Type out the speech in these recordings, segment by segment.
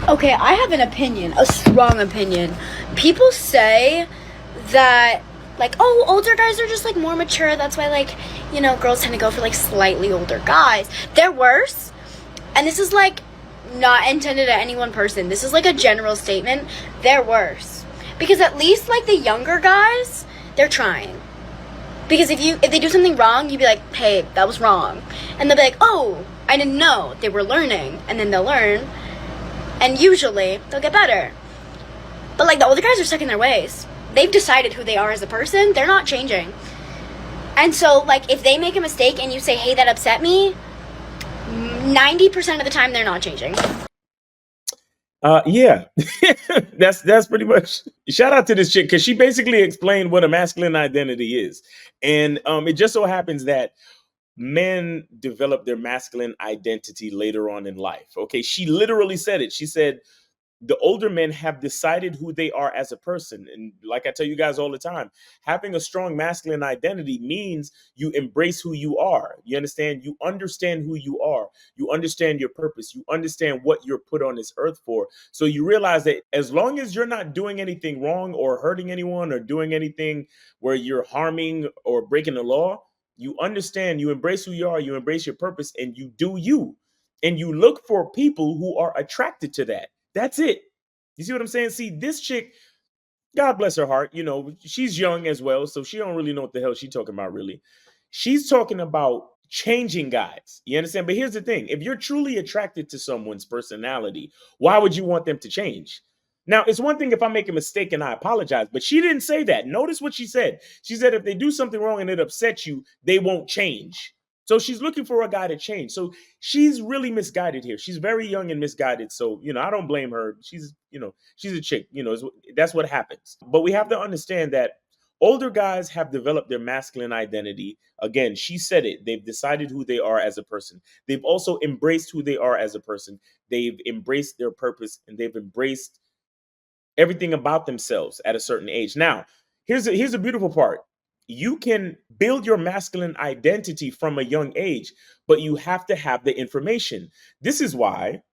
Okay, I have an opinion, a strong opinion. People say that, like, oh, older guys are just, like, more mature. That's why, like, girls tend to go for, like, slightly older guys. They're worse. And this is, like, not intended at any one person. This is, like, a general statement. They're worse. Because at least, like, the younger guys, they're trying. Because if they do something wrong, you'd be like, hey, that was wrong. And they'll be like, oh, I didn't know. They were learning. And then they'll learn. And usually, they'll get better. But, like, the older guys are stuck in their ways. They've decided who they are as a person. They're not changing. And so, like, if they make a mistake and you say, hey, that upset me, 90% of the time they're not changing. Yeah, that's pretty much. Shout out to this chick because she basically explained what a masculine identity is, and it just so happens that men develop their masculine identity later on in life. Okay, she literally said it. She said the older men have decided who they are as a person. And like I tell you guys all the time, having a strong masculine identity means you embrace who you are. You understand? You understand who you are. You understand your purpose. You understand what you're put on this earth for. So you realize that as long as you're not doing anything wrong or hurting anyone or doing anything where you're harming or breaking the law, you understand, you embrace who you are, you embrace your purpose, and you do you. And you look for people who are attracted to that. That's it. You see what I'm saying? See, this chick, God bless her heart, she's young as well, so she don't really know what the hell she's talking about, really. She's talking about changing guys. You understand? But here's the thing. If you're truly attracted to someone's personality, why would you want them to change? Now, it's one thing if I make a mistake and I apologize, but she didn't say that. Notice what she said. She said if they do something wrong and it upsets you, they won't change. So she's looking for a guy to change. So she's really misguided here. She's very young and misguided. So, I don't blame her. She's a chick, that's what happens. But we have to understand that older guys have developed their masculine identity. Again, she said it. They've decided who they are as a person. They've also embraced who they are as a person. They've embraced their purpose and they've embraced everything about themselves at a certain age. Now, here's a beautiful part. You can build your masculine identity from a young age, but you have to have the information. This is why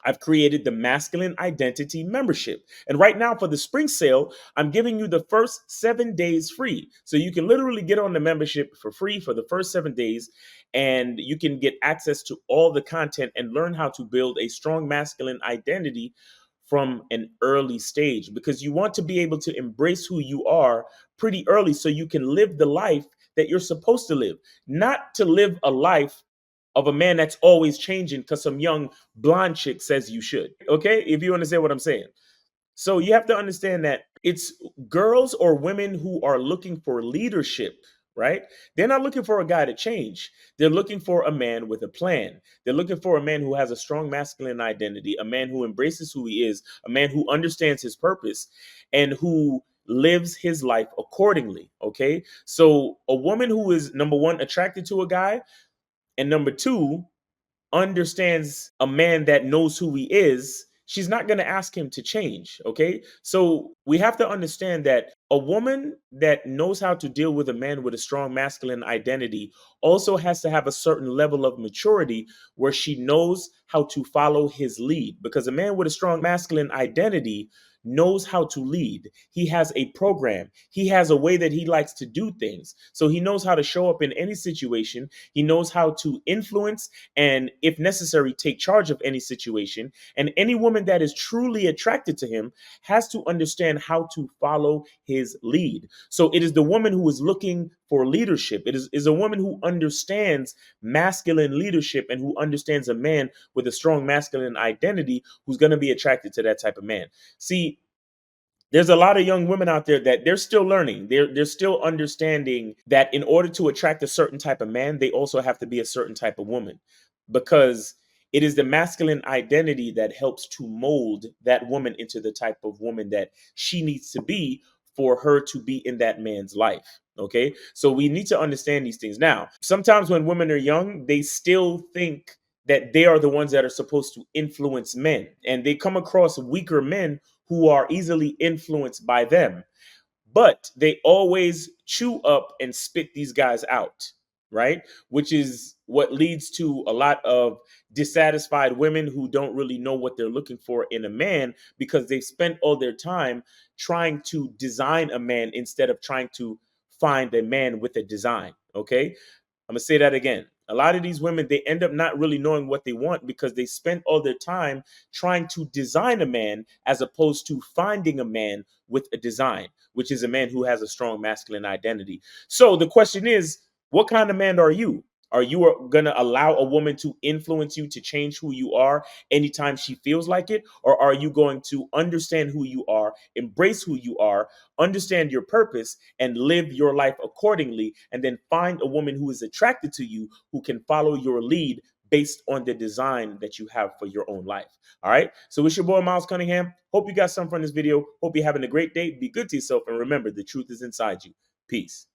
I've created the Masculine Identity Membership. And right now, for the spring sale, I'm giving you the first 7 days free. So you can literally get on the membership for free for the first 7 days, and you can get access to all the content and learn how to build a strong masculine identity from an early stage, because you want to be able to embrace who you are pretty early so you can live the life that you're supposed to live, not to live a life of a man that's always changing because some young blonde chick says you should. Okay, if you understand what I'm saying. So you have to understand that it's girls or women who are looking for leadership, right? They're not looking for a guy to change. They're looking for a man with a plan. They're looking for a man who has a strong masculine identity, a man who embraces who he is, a man who understands his purpose, and who lives his life accordingly. Okay. So a woman who is, number one, attracted to a guy, and number two, understands a man that knows who he is, she's not going to ask him to change. Okay. So we have to understand that a woman that knows how to deal with a man with a strong masculine identity also has to have a certain level of maturity where she knows how to follow his lead. Because a man with a strong masculine identity knows how to lead. He has a program. He has a way that he likes to do things. So he knows how to show up in any situation. He knows how to influence and, if necessary, take charge of any situation. And any woman that is truly attracted to him has to understand how to follow his lead. So it is the woman who is looking for leadership. It is a woman who understands masculine leadership and who understands a man with a strong masculine identity who's going to be attracted to that type of man. See, there's a lot of young women out there that they're still learning. They're still understanding that in order to attract a certain type of man, they also have to be a certain type of woman, because it is the masculine identity that helps to mold that woman into the type of woman that she needs to be for her to be in that man's life. Okay. So we need to understand these things. Now, sometimes when women are young, they still think that they are the ones that are supposed to influence men, and they come across weaker men who are easily influenced by them. But they always chew up and spit these guys out. right? Which is what leads to a lot of dissatisfied women who don't really know what they're looking for in a man because they've spent all their time trying to design a man instead of trying to find a man with a design. Okay. I'm gonna say that again. A lot of these women, they end up not really knowing what they want because they spent all their time trying to design a man as opposed to finding a man with a design, which is a man who has a strong masculine identity. So the question is, what kind of man are you? Are you going to allow a woman to influence you to change who you are anytime she feels like it? Or are you going to understand who you are, embrace who you are, understand your purpose, and live your life accordingly, and then find a woman who is attracted to you who can follow your lead based on the design that you have for your own life? All right. So it's your boy, Miles Cunningham. Hope you got something from this video. Hope you're having a great day. Be good to yourself. And remember, the truth is inside you. Peace.